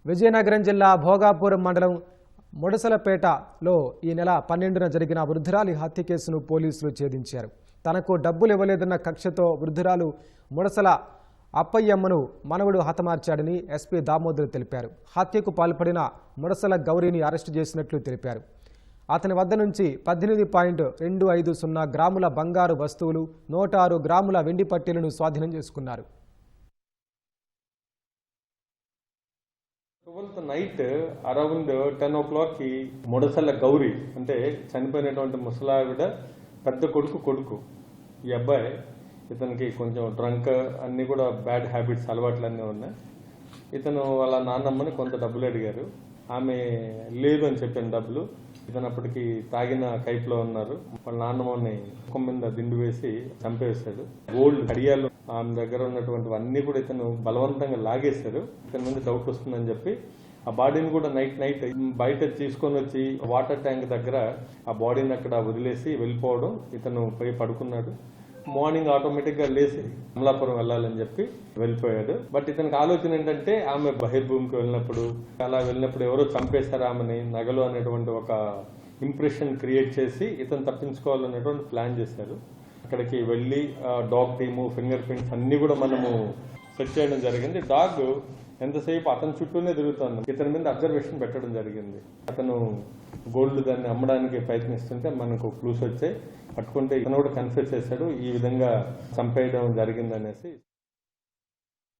విజయనగరం జిల్లా భోగాపురం మండలం ముడసలపేటలో ఈ నెల 12న జరిగిన వృద్ధురాలి హత్య కేసును పోలీసులు ఛేదించారు. తనకు డబ్బులు ఇవ్వలేదన్న కక్షతో వృద్ధురాలు ముడసల అప్పయ్యమ్మను మనవడు హతమార్చాడని ఎస్పీ దామోదర్ తెలిపారు. హత్యకు పాల్పడిన ముడసల గౌరీని అరెస్టు చేసినట్లు తెలిపారు. అతని వద్ద నుంచి 18.250 గ్రాముల బంగారు వస్తువులు, 106 గ్రాముల వెండి పట్టీలను స్వాధీనం చేసుకున్నారు. నైట్ అరౌండ్ 10 o'clock ముడసల గౌరీ అంటే చనిపోయినటువంటి ముసలావిడ పెద్ద కొడుకు ఈ అబ్బాయి. ఇతనికి కొంచెం డ్రంక్ అన్ని కూడా బ్యాడ్ హ్యాబిట్స్ అలవాట్లు అన్నీ ఉన్నాయి. ఇతను వాళ్ళ నాన్నమ్మని కొంత డబ్బులు అడిగారు. ఆమె లేదు అని చెప్పిన డబ్బులు. ఇతను అప్పటికి తాగిన కైపులో ఉన్నారు. వాళ్ళ నాన్నమ్మని ముఖం మీద దిండు వేసి చంపేశాడు. గోల్డ్ కడియాలు ఆమె దగ్గర ఉన్నటువంటి అన్ని కూడా ఇతను బలవంతంగా లాగేశారు. ఇతని మీద డౌట్ వస్తుందని చెప్పి ఆ బాడీని కూడా నైట్ బయట తీసుకొని వచ్చి వాటర్ ట్యాంక్ దగ్గర ఆ బాడీని అక్కడ వదిలేసి వెళ్ళిపోవడం. ఇతను పోయి పడుకున్నాడు. మార్నింగ్ ఆటోమేటిక్ గా లేచి అమలాపురం వెళ్ళాలని చెప్పి వెళ్ళిపోయాడు. బట్ ఇతనికి ఆలోచన ఏంటంటే ఆమె బహిర్భూమికి వెళ్ళినప్పుడు ఎవరో చంపేశారు ఆమెని నగలు అనేటువంటి ఒక ఇంప్రెషన్ క్రియేట్ చేసి ఇతను తప్పించుకోవాలనేటువంటి ప్లాన్ చేశారు. అక్కడికి వెళ్ళి డాగ్ టీము, ఫింగర్ ప్రింట్స్ అన్ని కూడా మనము సెట్ చేయడం జరిగింది. డాగ్ ఎంతసేపు అతని చుట్టూనే తిరుగుతుంది. ఇతని మీద అబ్జర్వేషన్ పెట్టడం జరిగింది. అతను గోల్డ్ దాన్ని అమ్మడానికి ప్రయత్నిస్తుంటే మనకు క్లూస్ వచ్చాయి. పట్టుకుంటే ఇతను కూడా కన్ఫ్యూజ్ చేశాడు, ఈ విధంగా చంపేయడం జరిగిందనేసి.